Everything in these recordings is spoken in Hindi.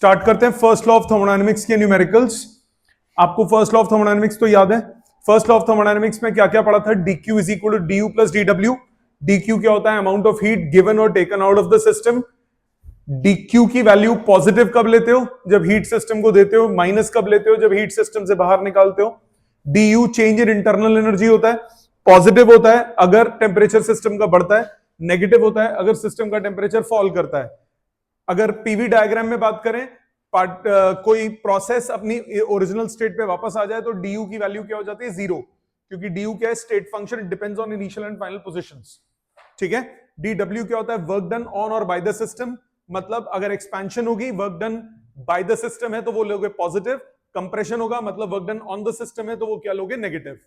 स्टार्ट करते हैं फर्स्ट लॉ ऑफ थर्मोडायनेमिक्स के न्यूमेरिकल्स। आपको फर्स्ट लॉ ऑफ थर्मोडायनेमिक्स तो याद है। फर्स्ट लॉ ऑफ थर्मोडायनेमिक्स में क्या क्या पढ़ा था? dq is equal to du plus dw। dq क्या होता है? अमाउंट ऑफ हीट गिवन और taken out of the system. dq की वैल्यू पॉजिटिव कब लेते हो? जब हीट सिस्टम को देते हो। माइनस कब लेते हो? जब हीट सिस्टम से बाहर निकालते हो। du change in internal energy होता है। पॉजिटिव होता है अगर टेम्परेचर सिस्टम का बढ़ता है, नेगेटिव होता है अगर सिस्टम का टेम्परेचर फॉल करता है। अगर पीवी डायग्राम में बात करें, कोई प्रोसेस अपनी ओरिजिनल स्टेट पे वापस आ जाए तो du की वैल्यू क्या हो जाती है? जीरो, क्योंकि du क्या है? State function, it depends on initial and final positions. ठीक है। dw क्या होता है? वर्क डन ऑन और बाय द सिस्टम। मतलब अगर एक्सपेंशन होगी, work done by the system है तो वो लोगे पॉजिटिव। कंप्रेशन होगा मतलब work done on the system है तो वो क्या लोगे? नेगेटिव।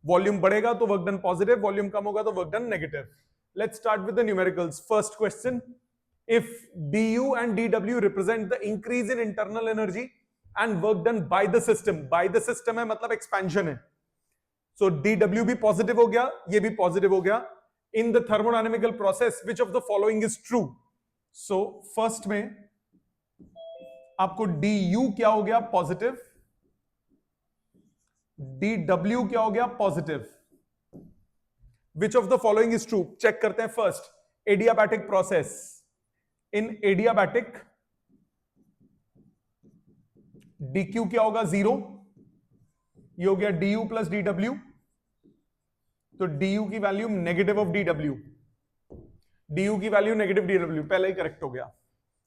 वॉल्यूम बढ़ेगा तो वर्क डन पॉजिटिव, वॉल्यूम कम होगा तो work done negative. Let's start with the numericals. First question, if du and dw represent the increase in internal energy and work done by the system, by the system है मतलब expansion है, so dw भी पॉजिटिव हो गया, ये भी पॉजिटिव हो गया। in the thermodynamical process which of the following is true? so first में आपको du क्या हो गया? पॉजिटिव। dw क्या हो गया? Positive. which of the following is true? Check करते हैं। First, adiabatic process. In adiabatic dq क्या होगा? जीरो। ये हो गया du प्लस dw, तो du की value negative of dw। du की वैल्यू नेगेटिव dw, पहले ही करेक्ट हो गया।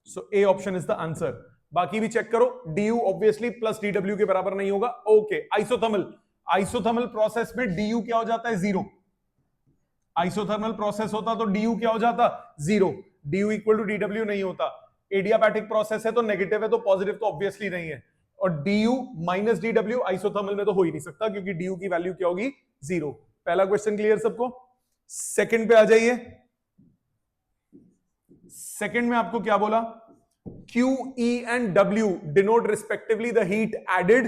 So A option is the answer. बाकी भी चेक करो। du ऑब्वियसली प्लस dw के बराबर नहीं होगा। ओके। आइसोथर्मल, आइसोथर्मल प्रोसेस में du क्या हो जाता है? जीरो। आइसोथर्मल प्रोसेस होता तो du क्या हो जाता? Zero. du equal to dw नहीं होता। एडियाबैटिक प्रोसेस है तो नेगेटिव है, तो पॉजिटिव तो ऑब्वियसली नहीं है। और du माइनस dw आइसोथर्मल में तो हो ही नहीं सकता, क्योंकि du की वैल्यू क्या होगी? जीरो। पहला क्वेश्चन क्लियर सबको? सेकंड पे आ जाइए। सेकंड में आपको क्या बोला? Q, E and W denote respectively the heat added,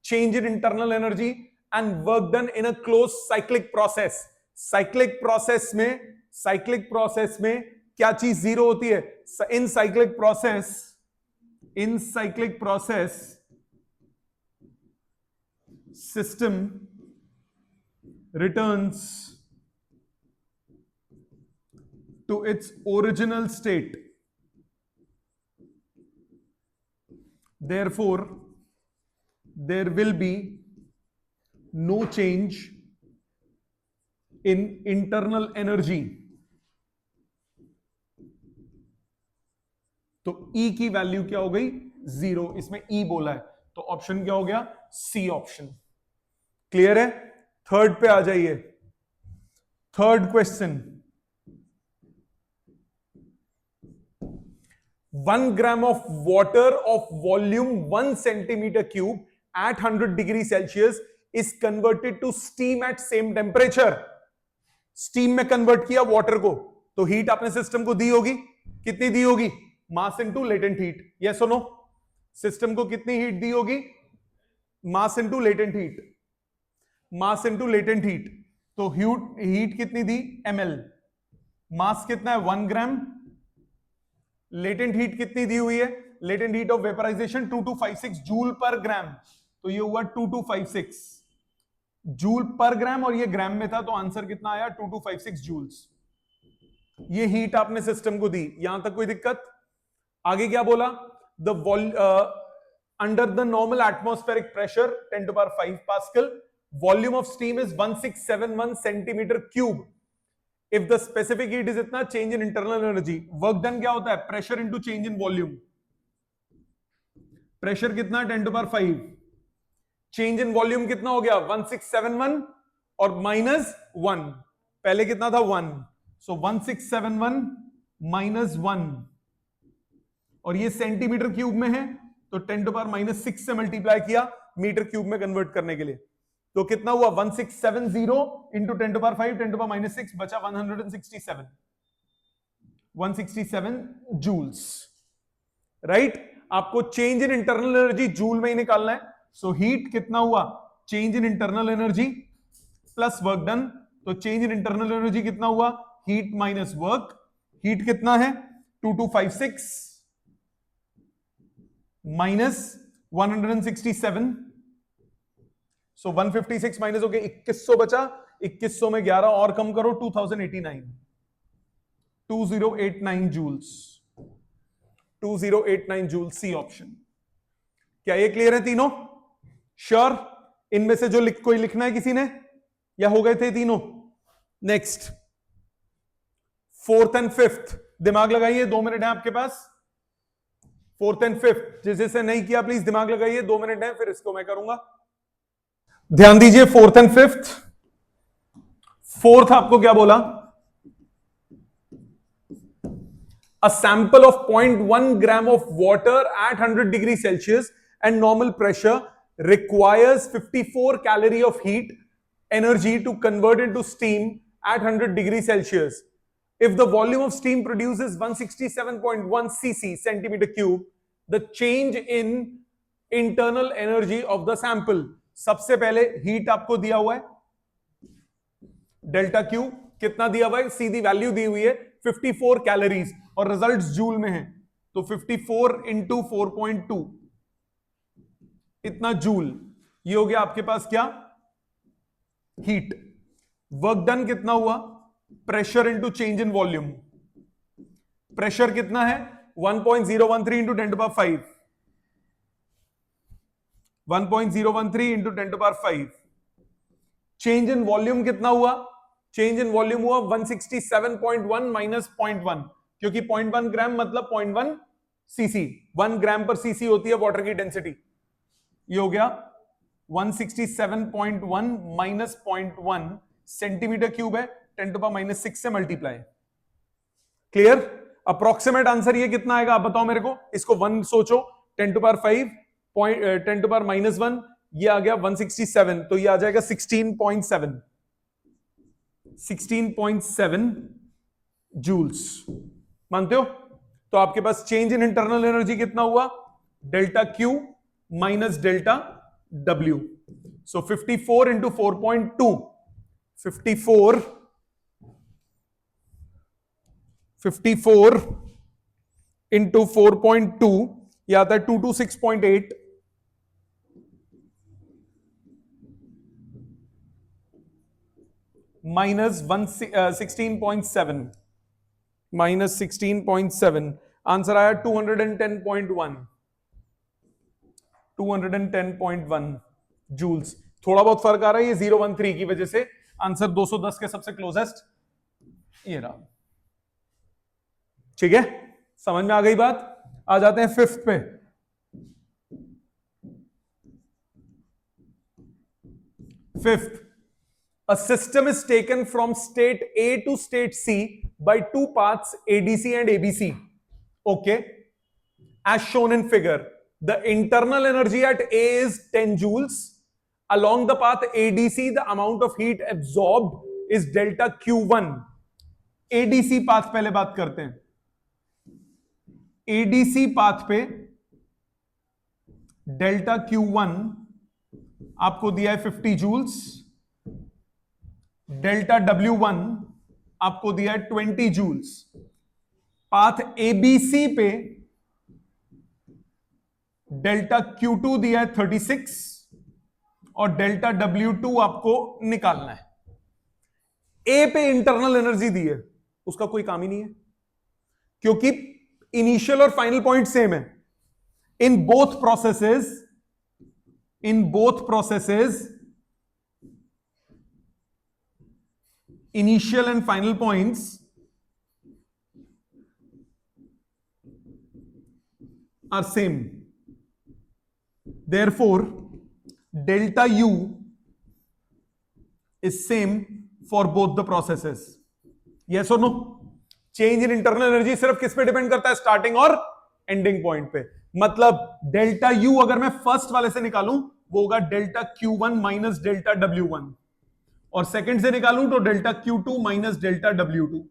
change in internal energy and work done in a closed cyclic process. Cyclic process में क्या चीज जीरो होती है? In cyclic process system returns to its original state, therefore there will be no change in internal energy। तो E की वैल्यू क्या हो गई? जीरो। इसमें E बोला है तो ऑप्शन क्या हो गया? C option. क्लियर है? थर्ड पे आ जाइए। Third question, 1 gram of water of volume 1 centimeter cube at 100 degree Celsius is converted to steam at same temperature। Steam में कन्वर्ट किया वाटर को, तो हीट आपने सिस्टम को दी होगी। कितनी दी होगी? Mass into latent heat. Yes और नो? सिस्टम को कितनी हीट दी होगी? Mass into latent heat. Mass into latent heat, तो हीट कितनी दी? ml। मास कितना है? 1 ग्राम। लेटेंट हीट कितनी दी हुई है? Latent heat of vaporisation 2256 joule per gram, तो ये हुआ 2256 जूल पर ग्राम, और ये ग्राम में था तो आंसर कितना आया? 2256 जूल्स। ये हीट आपने सिस्टम को दी। यहां तक कोई दिक्कत? आगे क्या बोला? Under the normal atmospheric pressure 10⁵ pascal, volume of steam is 1671 centimetre cube. If the specific heat is इतना, change in internal energy. Work done क्या होता है? Pressure into change in volume. Pressure कितना? 10⁵। चेंज इन वॉल्यूम कितना हो गया? 1671 और -1। पहले कितना था? 1। सो 1671 -1, और ये सेंटीमीटर क्यूब में है तो 10⁻⁻6 से मल्टीप्लाई किया मीटर क्यूब में कन्वर्ट करने के लिए, तो कितना हुआ? 1670 इंटू 10⁵ 10⁻⁻6 बचा 167 जूल्स। राइट? आपको change in internal energy joule में ही निकालना है। सो हीट कितना हुआ? Change in internal energy plus work done, तो चेंज इन इंटरनल एनर्जी कितना हुआ? Heat minus work. हीट कितना है? 2256 माइनस 167, सो 156 माइनस हो गया 2100 बचा, 2100 में 11 और कम करो 2089, 2089 जूल्स, 2089 जूल्स, सी ऑप्शन। क्या ये क्लियर है तीनों? श्योर? इनमें से जो कोई लिखना है किसी ने, या हो गए थे तीनों? नेक्स्ट, फोर्थ एंड फिफ्थ, दिमाग लगाइए, 2 मिनट है आपके पास। फोर्थ एंड फिफ्थ, जिसे नहीं किया प्लीज दिमाग लगाइए, 2 मिनट है, फिर इसको मैं करूंगा। ध्यान दीजिए, फोर्थ एंड फिफ्थ। फोर्थ आपको क्या बोला? A sample of 0.1 gram of water at 100 degrees Celsius and normal pressure requires 54 calorie of heat energy to convert into steam at 100 degrees Celsius. If the volume of steam produces 167.1 cc centimeter cube, the change in internal energy of the sample. सबसे पहले हीट आपको दिया हुआ है, डेल्टा क्यू कितना दिया हुआ है, सीधी वैल्यू दी हुई है 54 कैलोरीज, और रिजल्ट्स जूल में है, तो 54 इंटू 4.2 इतना जूल, ये हो गया आपके पास क्या? हीट। वर्क डन कितना हुआ? Pressure into change in volume. Pressure कितना है? 1.013 into 10 to power 5, 1.013 into 10 to power 5। Change in volume कितना हुआ? चेंज इन वॉल्यूम हुआ 167.1 माइनस 0.1, क्योंकि 0.1 ग्राम मतलब 0.1 सीसी, 1 ग्राम पर सीसी होती है वाटर की डेंसिटी। ये हो गया 167.1 माइनस 0.1 सेंटीमीटर क्यूब है, 10 टू पावर माइनस 6 से मल्टीप्लाई। क्लियर? अप्रोक्सीमेट आंसर ये कितना आएगा आप बताओ मेरे को, इसको 1 सोचो, 10 to power 5, 10 to power minus 1, ये आ गया 167, तो ये आ जाएगा 16.7, 16.7 जूल्स। मानते हो? तो आपके पास चेंज इन इंटरनल एनर्जी कितना हुआ? Delta Q minus delta W. So 54 into 4.2, 54 into 4.2, यह आता है 226.8, माइनस 16.7, माइनस 16.7, आंसर आया 210.1, 210.1 जूल्स। थोड़ा बहुत फर्क आ रहा है, ये 013 की वजह से आंसर 210 के सबसे क्लोजेस्ट ये रहा। ठीक है, समझ में आ गई बात? आ जाते हैं फिफ्थ पे। Fifth, a system is taken from state A to state C by two paths ADC and ABC. Okay, as shown in figure, the internal energy at A is 10 joules. Along the path ADC, the amount of heat absorbed is delta Q1. ADC path पहले बात करते हैं। ADC path पे डेल्टा Q1 आपको दिया है 50 जूल्स, डेल्टा W1 आपको दिया है 20 जूल्स। पाथ ABC पे डेल्टा Q2 दिया है 36 और डेल्टा W2 आपको निकालना है। ए पे इंटरनल एनर्जी दी है, उसका कोई काम ही नहीं है, क्योंकि इनिशियल और फाइनल पॉइंट सेम है। In both processes initial and final points are same. Therefore, delta U is same for both the processes. Yes or no? Change in internal energy सिर्फ किस पे डिपेंड करता है? स्टार्टिंग और एंडिंग पॉइंट पे। मतलब डेल्टा U अगर मैं फर्स्ट वाले से निकालूं वो होगा delta Q1 minus delta W1, और सेकंड से निकालूं तो delta Q2 minus delta W2।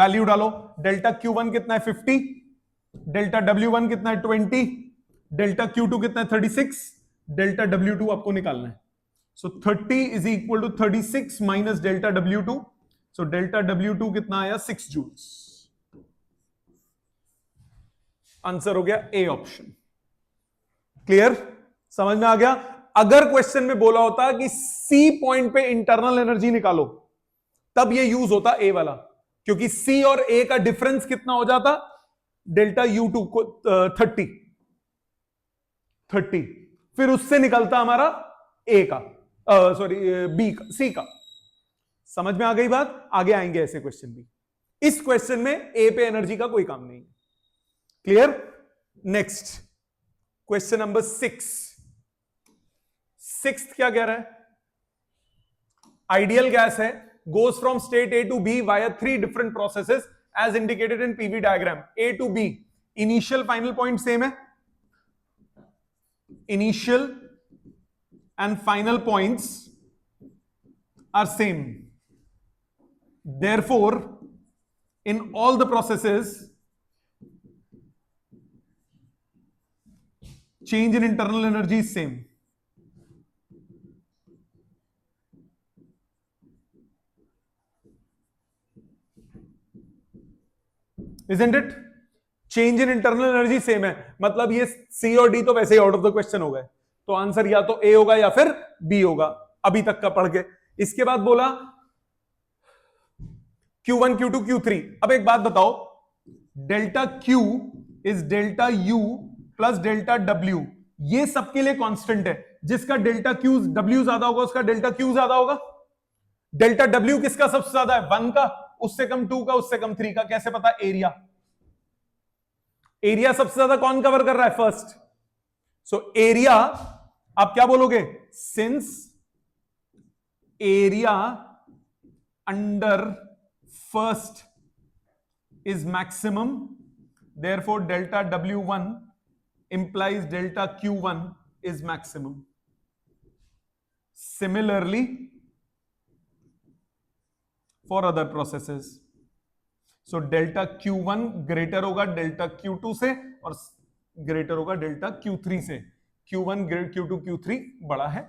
Value डालो, डेल्टा Q1 कितना है 50, डेल्टा W1 कितना है 20, डेल्टा Q2 कितना है 36, डेल्टा W2 आपको निकालना है। So 30 is equal to 36 minus delta W2, so delta W2 कितना आया 6 जूल्स। आंसर हो गया ए ऑप्शन। क्लियर? समझ में आ गया? अगर क्वेश्चन में बोला होता कि सी पॉइंट पे इंटरनल एनर्जी निकालो, तब ये यूज होता ए वाला, क्योंकि सी और ए का डिफरेंस कितना हो जाता? डेल्टा U2 को 30, फिर उससे निकलता हमारा ए का, सॉरी बी का, सी का। समझ में आ गई बात? आगे आएंगे ऐसे क्वेश्चन भी। इस क्वेश्चन में ए पे एनर्जी का कोई काम नहीं है। क्लियर? नेक्स्ट क्वेश्चन नंबर 6 क्या कह रहा है? आइडियल गैस है, goes from state A to B via 3 different processes as indicated in PV diagram. A to B, initial final point same है, initial and final points are same. Therefore, in all the processes, change in internal energy is same. Isn't it? Change in internal energy same है, मतलब ये सी और डी तो वैसे ही आउट ऑफ द क्वेश्चन हो गए, तो आंसर या तो ए होगा या फिर बी होगा अभी तक का पढ़ के। इसके बाद बोला Q1, Q2, Q3। अब एक बात बताओ, delta Q is delta U plus delta W, ये सबके लिए कांस्टेंट है। जिसका डेल्टा Q W ज्यादा होगा उसका डेल्टा Q ज्यादा होगा। डेल्टा W किसका सबसे ज्यादा है? 1 का, उससे कम 2 का, उससे कम 3 का। कैसे पता? एरिया, एरिया सबसे ज्यादा कौन कवर कर रहा है? फर्स्ट। सो एरिया आप क्या बोलोगे? Since area under first is maximum, therefore delta W1 implies delta Q1 is maximum. Similarly, for other processes, so delta Q1 greater होगा delta Q2 से और greater होगा delta Q3 से। Q1 Q2 Q3 बड़ा है।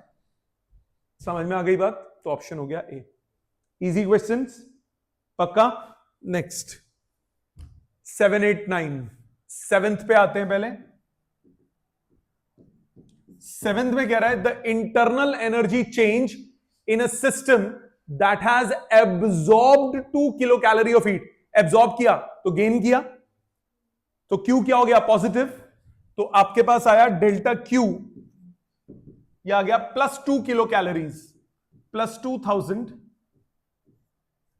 समझ में आ गई बात? तो ऑप्शन हो गया ए। इजी क्वेश्चंस, पक्का? नेक्स्ट 7, 8, 9, 7th पे आते हैं। पहले 7th में कह रहा है the internal energy change in a system that has absorbed 2 kilo calorie of heat. Absorb किया तो गेन किया, तो Q क्या हो गया? पॉजिटिव। तो आपके पास आया डेल्टा Q, यह आ गया plus 2 kilo calories, plus 2000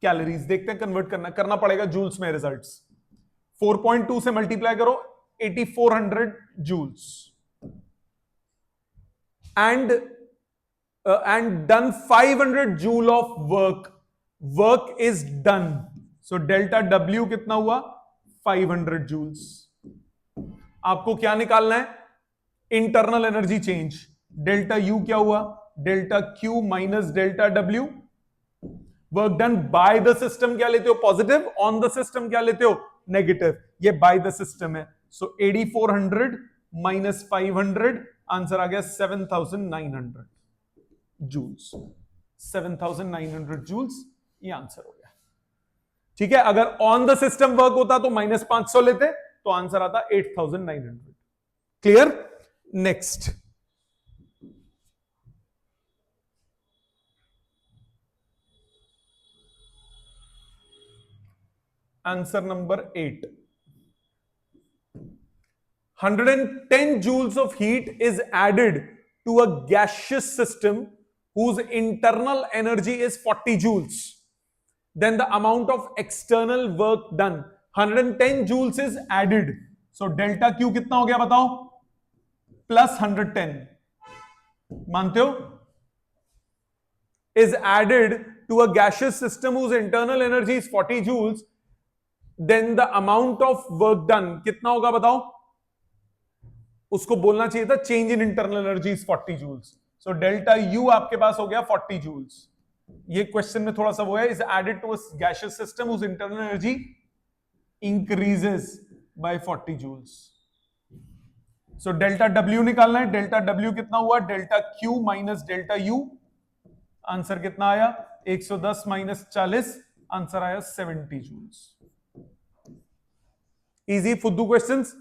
calories. देखते हैं कन्वर्ट करना पड़ेगा जूल्स में। रिजल्ट्स 4.2 से मल्टीप्लाई करो, 8400 joules. and done 500 joule of work is done, so delta W कितना हुआ? 500 joules। आपको क्या निकालना है? Internal energy change. Delta U क्या हुआ? Delta Q minus delta W। Work done by the system क्या लेते हो? पॉजिटिव। ऑन द सिस्टम क्या लेते हो? नेगेटिव। ये बाय द सिस्टम है, सो 8400 माइनस 500, आंसर आ गया 7900 जूल्स। 7900 जूल्स, ये आंसर हो गया। ठीक है, अगर ऑन द सिस्टम वर्क होता तो माइनस 500 लेते, तो आंसर आता 8900। Clear? Next answer number 8। 110 joules of heat is added to a gaseous system whose internal energy is 40 joules. Then the amount of external work done, 110 joules is added. So delta Q कितना हो गया बताओ? प्लस 110, मानते हो? Is added to a gaseous system whose internal energy is 40 joules. Then the amount of work done कितना होगा बताओ? उसको बोलना चाहिए था change in internal energy is 40 joules. So delta U आपके पास हो गया 40 जूल्स। ये क्वेश्चन में थोड़ा सा वो है, is added to a gaseous system whose internal energy increases by 40 joules. So delta W निकालना है। डेल्टा W कितना हुआ? Delta Q minus delta U। Answer कितना आया? 110 माइनस 40, आंसर आया 70 जूल्स। इजी फुद्दू questions.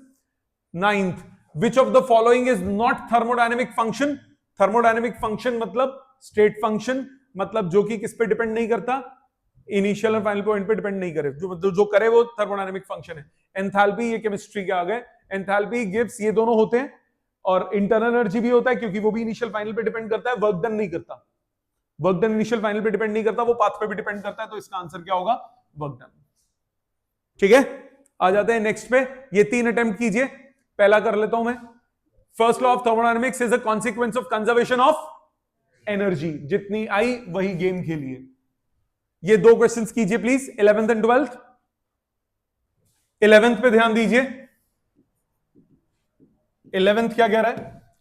9th, which of the following is not thermodynamic function? Thermodynamic function मतलब स्टेट फंक्शन, मतलब जो कि किस पे डिपेंड नहीं करता, इनिशियल और फाइनल पॉइंट पे डिपेंड नहीं करे, जो करे वो थर्मोडायनेमिक फंक्शन है। एंथैल्पी ये केमिस्ट्री के आ गए, एंथैल्पी गिब्स ये दोनों होते हैं, और इंटरनल एनर्जी भी होता है क्योंकि वो भी इनिशियल फाइनल पे डिपेंड करता है, वर्क डन नहीं करता, वर्क डन इनिशियल फाइनल पे डिपेंड नहीं करता, वो पाथ पे भी डिपेंड करता है, तो इसका आंसर क्या होगा, वर्क डन। ठीक है, आ जाते हैं नेक्स्ट पे, ये 3 अटेम्प्ट कीजिए, पहला कर लेता हूं मैं। First law of thermodynamics is a consequence of conservation of energy, जितनी आई वही गेम खेलिए। ये 2 क्वेश्चंस कीजिए please, 11th and 12th। 11th पे ध्यान दीजिए, 11th क्या कह रहा है,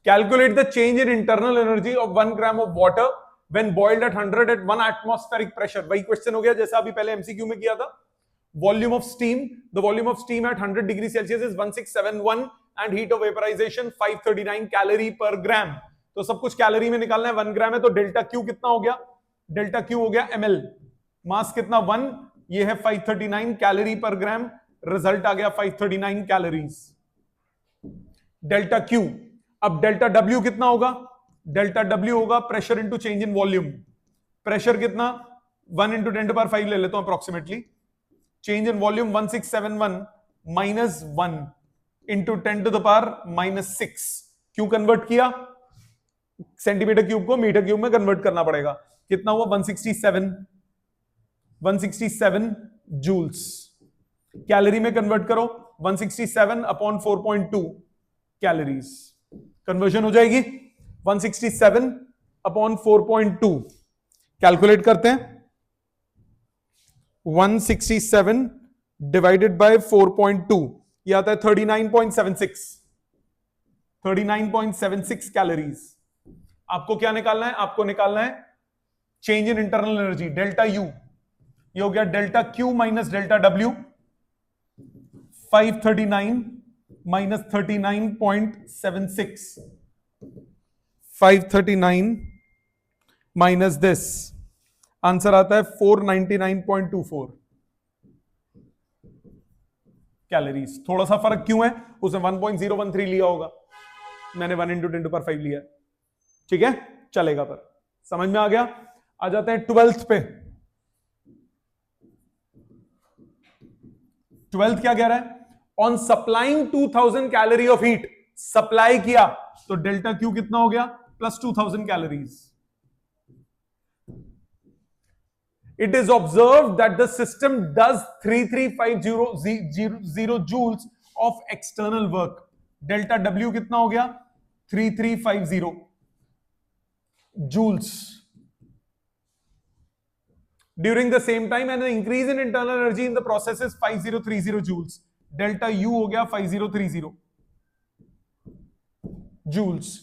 calculate the change in internal energy of 1 gram of water when boiled at 100 at 1 atmospheric pressure. वही क्वेश्चन हो गया जैसा अभी पहले एमसीक्यू में किया था। Volume of steam, the volume of steam at 100 degree Celsius is 1671 and heat of vaporisation 539 calorie per gram. तो सब कुछ कैलोरी में निकालना है, 1 ग्राम है तो डेल्टा क्यू कितना हो गया, डेल्टा क्यू हो गया ml, मास कितना 1, ये है 539 कैलोरी पर ग्राम, रिजल्ट आ गया 539 कैलोरीज, डेल्टा क्यू। अब डेल्टा डब्ल्यू कितना होगा, डेल्टा डब्ल्यू होगा pressure into change in volume, pressure कितना 1 इंटू 10⁵ ले लेता हूं approximately, change in volume 1671 minus 1 into 10⁻⁻6। क्यों कन्वर्ट किया, सेंटीमीटर क्यूब को मीटर क्यूब में कन्वर्ट करना पड़ेगा, कितना हुआ 167 जूल्स। कैलोरी में कन्वर्ट करो, 167 अपॉन 4.2 कैलोरीज, कन्वर्जन हो जाएगी 167 अपॉन 4.2, कैलकुलेट करते हैं, 167 डिवाइडेड बाय 4.2, ये आता है 39.76 कैलोरीज। आपको क्या निकालना है, आपको निकालना है change in internal energy, delta U, ये हो गया delta Q minus delta W, 539 minus 39.76, 539 minus this, answer आता है 499.24 कैलोरीज। थोड़ा सा फर्क क्यों है, उसने 1.013 लिया होगा, मैंने 1 इंटू 10⁵ लिया, ठीक है चलेगा, पर समझ में आ गया। आ जाते हैं 12th पे, 12th क्या कह रहा है, on supplying 2000 calorie of heat, supply किया तो डेल्टा क्यू कितना हो गया, plus 2000 calories. It is observed that the system does 3350 joules of external work. Delta W कितना हो गया, 3350 joules. During the same time, and an increase in internal energy in the process is 5030 joules. Delta U हो गया 5030 joules.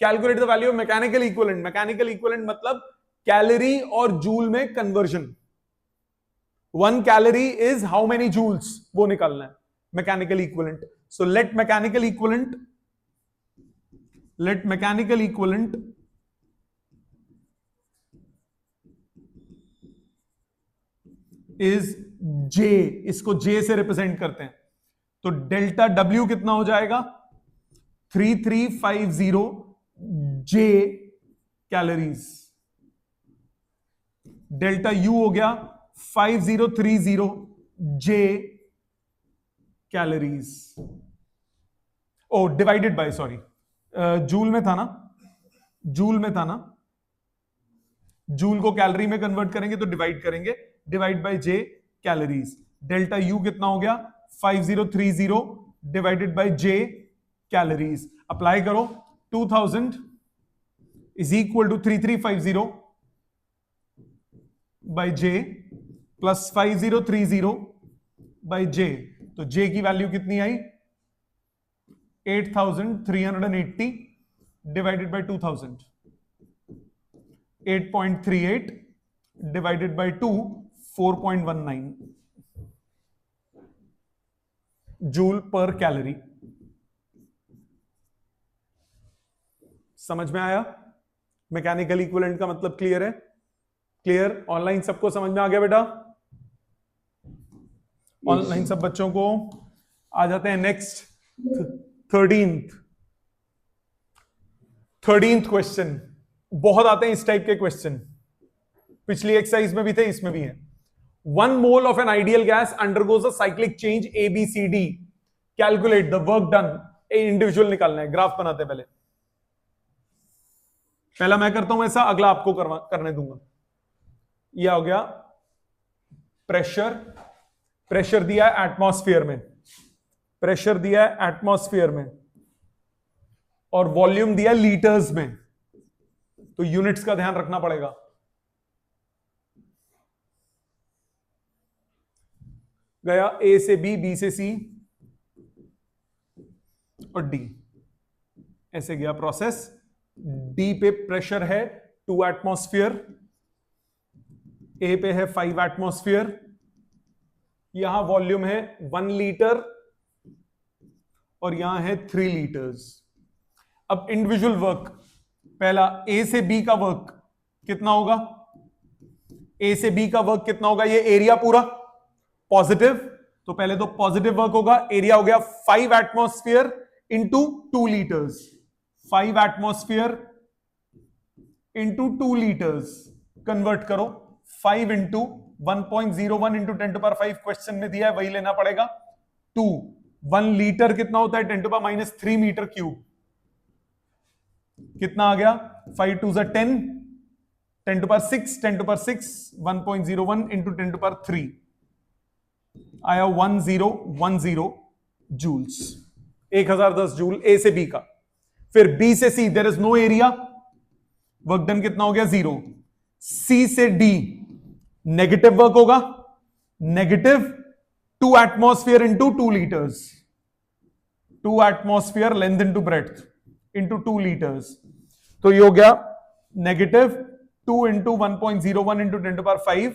Calculate the value of mechanical equivalent. Mechanical equivalent मतलब कैलोरी और जूल में conversion, 1 calorie is how many joules, वो निकालना है mechanical equivalent. So let mechanical equivalent is J, इसको जे से रिप्रेजेंट करते हैं, तो डेल्टा डब्ल्यू कितना हो जाएगा 3350 जे कैलोरीज, डेल्टा यू हो गया 5030 J calories, oh divided by, sorry joule में था ना, जूल को कैलोरी में कन्वर्ट करेंगे तो डिवाइड करेंगे, divide by J calories. Delta U कितना हो गया 5030 divided by J calories. Apply करो, 2000 is equal to 3350 by J plus 5030 by J, तो जे की वैल्यू कितनी आई 8380 divided by 2000, 8.38 divided by 2, 4.19 joule per calorie. समझ में आया, मैकेनिकल इक्विवेलेंट का मतलब क्लियर है, क्लियर, ऑनलाइन सबको समझ में आ गया बेटा, ऑनलाइन सब बच्चों को। आ जाते हैं नेक्स्ट 13th 13th क्वेश्चन, बहुत आते हैं इस टाइप के क्वेश्चन, पिछली एक्सरसाइज में भी थे, इसमें भी है। 1 mole of an ideal gas undergoes a cyclic change A B C D, calculate the work done। Individual निकालना है, ग्राफ बनाते हैं पहले। पहला मैं करता हूं ऐसा, अगला आपको करने दूंगा। यह हो गया प्रेशर, प्रेशर दिया है एटमॉस्फेयर में, प्रेशर दिया है एटमॉस्फेयर में, और वॉल्यूम दिया लीटर्स में, तो यूनिट्स का ध्यान रखना पड़ेगा। गया ए से बी, बी से सी और डी, ऐसे गया प्रोसेस। डी पे प्रेशर है 2 एटमॉस्फेयर, ए पे है 5 एटमॉस्फेयर, यहां वॉल्यूम है 1 लीटर और यहां है 3 लीटर्स। अब इंडिविजुअल वर्क, पहला ए से बी का वर्क कितना होगा, ए से बी का वर्क कितना होगा, ये एरिया पूरा पॉजिटिव, तो पहले तो पॉजिटिव वर्क होगा, एरिया हो गया 5 atmosphere into 2 litres, 5 atmosphere into 2 litres, convert करो 5 इंटू 1.01 इंटू 10⁵ क्वेश्चन में दिया है, वही लेना पड़ेगा। 2 1 लीटर कितना होता है 10⁻³ मीटर क्यूब, कितना आ गया 5 2 10, 10⁻6, 10⁻6 1.01 इंटू 10⁻3 आया 1010 जूल्स, 1010 जूल ए से बी का। फिर बी से C, there is no area, work done कितना हो गया 0। सी से डी नेगेटिव वर्क होगा, negative 2 atmosphere into 2 litres, 2 atmosphere length into breadth into 2 litres, तो ये हो गया negative 2 into 1.01 into 10⁵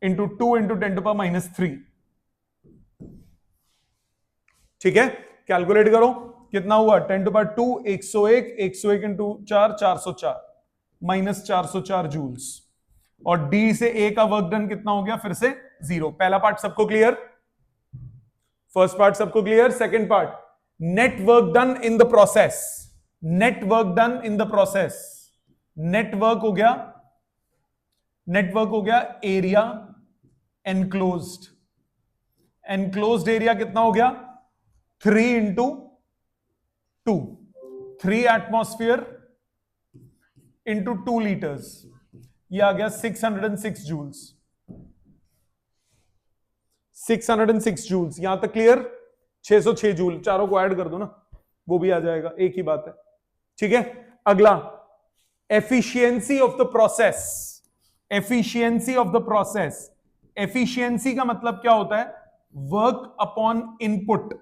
into 2 into 10⁻³ ठीक है। कैलकुलेट करो कितना हुआ 10⁻2 101, 101 इंटू 4 404 माइनस 404 जूल्स। और डी से ए का वर्क डन कितना हो गया, फिर से 0। पहला पार्ट सबको क्लियर, फर्स्ट पार्ट सबको clear. Second part, net work done in the process, net work done in the process, network हो गया, नेटवर्क हो गया एरिया एनक्लोज्ड, एनक्लोज्ड एरिया कितना हो गया 3 इंटू 2, 3 एटमॉस्फेयर इंटू 2 लीटर्स, ये आ गया 606 जूल्स, 606 जूल्स। यहां तक क्लियर, 606 जूल, चारों को ऐड कर दो ना, वो भी आ जाएगा, एक ही बात है। ठीक है, अगला efficiency of the process, efficiency of the process. Efficiency का मतलब क्या होता है, work upon input,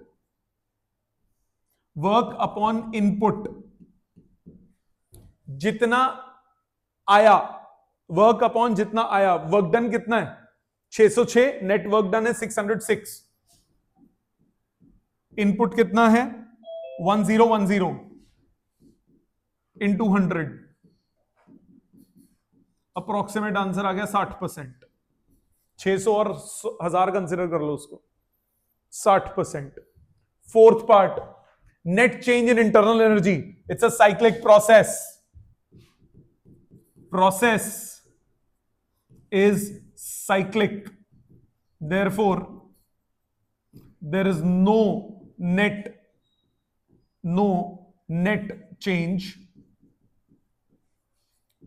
work upon input, जितना आया, वर्क अपॉन जितना आया, वर्क डन कितना है 606, नेट वर्क डन है 606, इनपुट कितना है 1010 इंटू 100, अप्रोक्सीमेट आंसर आ गया 60%। 600 और 1000 कंसिडर कर लो उसको, 60%। Fourth part, net change in internal energy, it's a cyclic process, process is cyclic, therefore there is no net change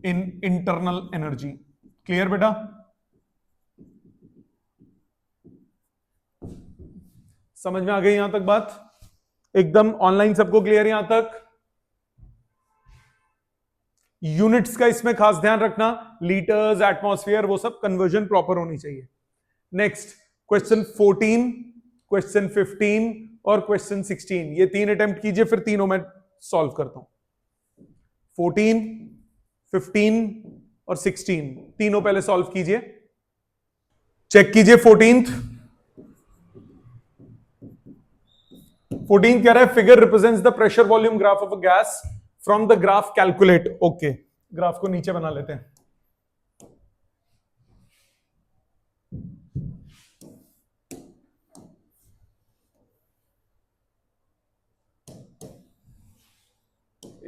in internal energy। Clear बेटा, समझ में आ गई यहां तक बात, एकदम ऑनलाइन सबको क्लियर यहां तक। यूनिट्स का इसमें खास ध्यान रखना, लीटर्स एटमॉस्फेयर वो सब कन्वर्जन प्रॉपर होनी चाहिए। नेक्स्ट क्वेश्चन 14, क्वेश्चन 15 और क्वेश्चन 16, ये 3 अटेम्प्ट कीजिए, फिर तीनों में सॉल्व करता हूं। 14, 15 और 16 तीनों पहले सॉल्व कीजिए, चेक कीजिए। 14th कह रहा है figure represents the pressure volume graph of a gas from the graph calculate. Okay, graph को नीचे बना लेते हैं।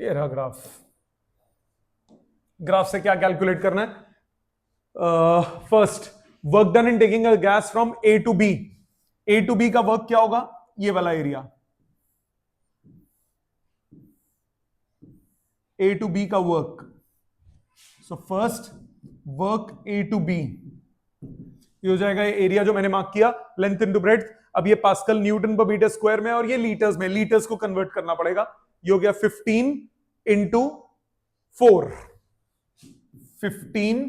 ये रहा ग्राफ। ग्राफ से क्या कैलकुलेट करना है? First, work done in taking a gas from A to B. A to B का वर्क क्या होगा? ये वाला एरिया, ए टू बी का work. So first work A to B, ये हो जाएगा एरिया जो मैंने मार्क किया, लेंथ इनटू ब्रेड्थ। अब ये पास्कल न्यूटन पर मीटर स्क्वायर में और ये लीटर्स में, लीटर्स को कन्वर्ट करना पड़ेगा। ये हो गया 15 इंटू 4, 15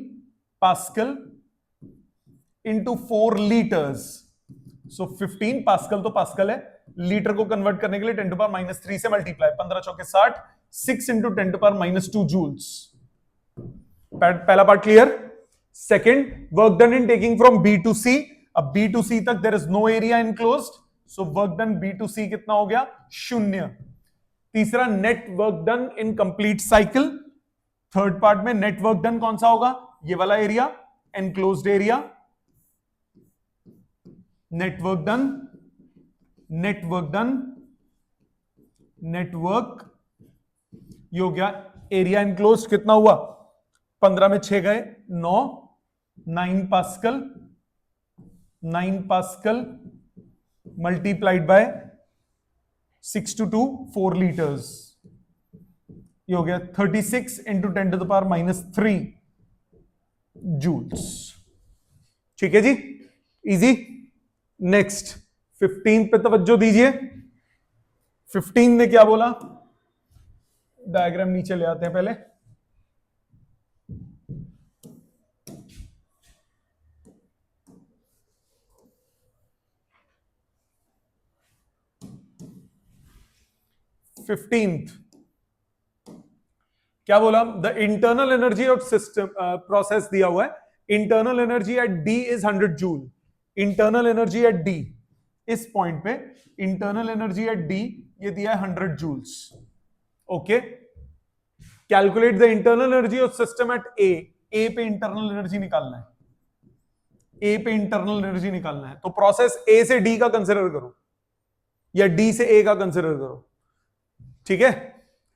पास्कल इंटू 4 लीटर्स। सो 15 पास्कल तो पास्कल है, लीटर को कन्वर्ट करने के लिए 10 टू पावर -3 से मल्टीप्लाई, 15 चौके 60, 6 इंटू 10 टू पावर -2 जूल्स। पहला part clear. Second, work done in taking from B to C. अब बी टू सी तक there is no area enclosed, so work done B to C कितना हो गया? 0। तीसरा, net work done in complete cycle. Third part में नेट वर्क डन कौन सा होगा? ये वाला area, enclosed area. Net work done, net work done, net work, ये हो गया एरिया इनक्लोज्ड। कितना हुआ? 15 में 6 गए 9, 9 pascal, 9 pascal multiplied by 6 to 2 4 litres, ये हो गया 36 into 10 to the power -3 joules. ठीक है जी, इजी। नेक्स्ट 15 पे तवज्जो दीजिए। 15 ने क्या बोला? डायग्राम नीचे ले आते हैं पहले। फिफ्टींथ क्या बोला? The internal energy of system process दिया हुआ है, internal energy at D is 100 joule. Internal energy at D, इस पॉइंट पे इंटरनल एनर्जी एट डी ये दिया है 100 joules. Okay, calculate the internal energy of system at A. A पे इंटरनल एनर्जी निकालना है, ए पे इंटरनल एनर्जी निकालना है। तो प्रोसेस ए से डी का कंसिडर करो या डी से ए का कंसिडर करो। ठीक है,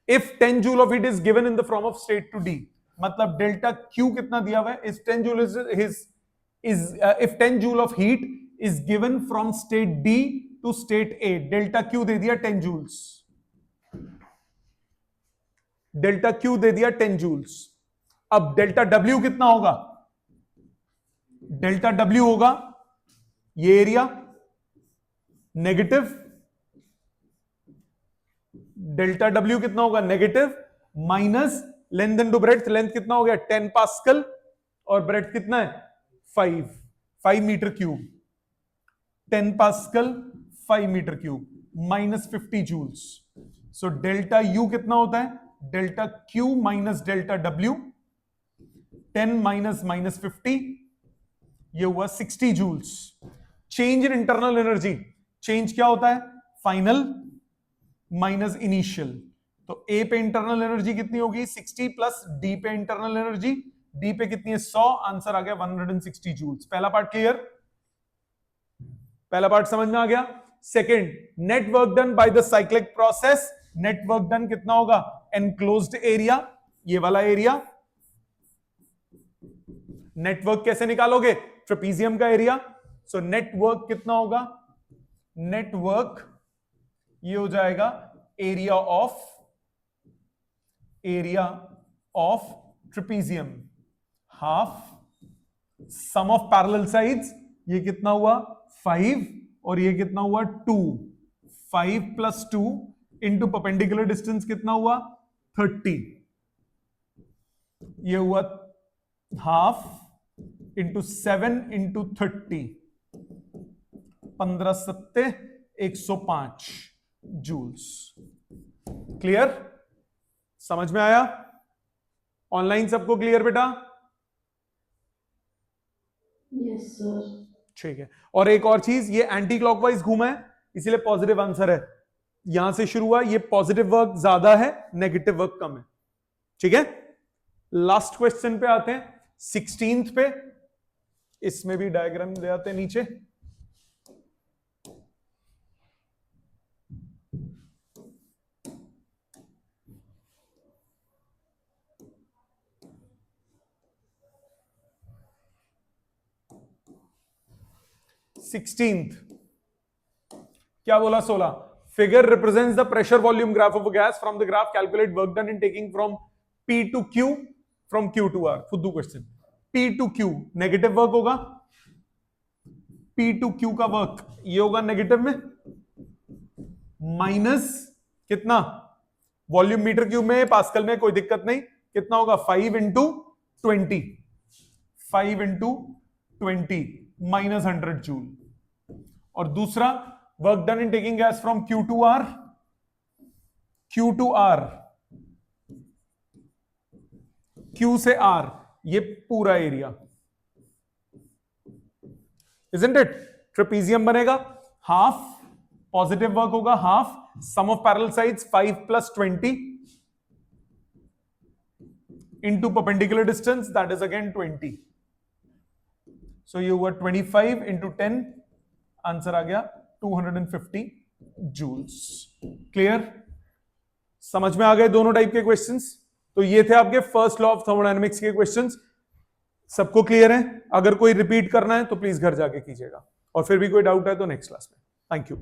if 10 joule of heat is given in the form of state to D, मतलब डेल्टा क्यू कितना दिया हुआ है? इस 10 joule if 10 joule of heat is given from state D to state A, delta Q दे दिया 10 जूल्स, डेल्टा क्यू दे दिया 10 जूल्स। अब डेल्टा डब्ल्यू कितना होगा? डेल्टा डब्ल्यू होगा ये एरिया नेगेटिव, डेल्टा डब्ल्यू कितना होगा? Negative, minus length into breadth. Length कितना हो गया? 10 पास्कल और ब्रेड्थ कितना है? 5 metre cube. 10 pascal 5 metre cube minus 50 joules. So delta U कितना होता है? Delta Q minus delta W, 10 minus -50, ये हुआ 60 joules. Change in internal energy, change क्या होता है? Final minus initial. तो ए पे इंटरनल एनर्जी कितनी होगी? 60 प्लस डी पे इंटरनल एनर्जी, डी पे कितनी है? 100। आंसर आ गया 160 जूल्स। पहला पार्ट क्लियर, पहला पार्ट समझ में आ गया। Second, net work done by the cyclic process. Net work done कितना होगा? एनक्लोज्ड एरिया, ये वाला एरिया। नेटवर्क कैसे निकालोगे? ट्रेपीजियम का एरिया। सो नेटवर्क कितना होगा? नेटवर्क ये हो जाएगा area of trapezium, half sum of parallel sides, ये कितना हुआ? 5 और ये कितना हुआ? 2। 5 प्लस 2 इंटू परपेंडिकुलर डिस्टेंस कितना हुआ? 30, ये हुआ हाफ इंटू 7 इंटू 30, 15 सत्ते 105 जूल्स। क्लियर? समझ में आया? ऑनलाइन सबको क्लियर बेटा? Yes sir. ठीक है। और एक और चीज, ये एंटी क्लॉकवाइज घूमा है इसीलिए पॉजिटिव आंसर है। यहां से शुरू हुआ, ये पॉजिटिव वर्क ज्यादा है, नेगेटिव वर्क कम है। ठीक है, लास्ट क्वेश्चन पे आते हैं, 16th पे। इसमें भी डायग्राम दे आते हैं नीचे। 16th क्या बोला 16 figure represents the pressure volume graph of a gas from the graph calculate work done in taking from P to Q from Q to R फुद्दू question P to Q negative work होगा P टू Q का वर्क ये होगा नेगेटिव में माइनस कितना वॉल्यूम मीटर क्यूब में पास्कल में कोई दिक्कत नहीं कितना होगा 5 इंटू 20 5 इंटू 20 माइनस 100 जूल और दूसरा work done in taking gas from Q to R Q से R ये पूरा एरिया Isn't it? ट्रेपीजियम बनेगा हाफ पॉजिटिव वर्क होगा half sum of parallel sides 5 plus 20 into perpendicular distance that is again 20 so you were 25 into 10 answer आ गया 250 जूल्स क्लियर समझ में आ गए दोनों टाइप के क्वेश्चंस तो ये थे आपके फर्स्ट लॉ ऑफ थर्मोडायनेमिक्स के क्वेश्चंस सबको क्लियर है अगर कोई रिपीट करना है तो प्लीज घर जाके कीजिएगा और फिर भी कोई डाउट है तो नेक्स्ट क्लास में थैंक यू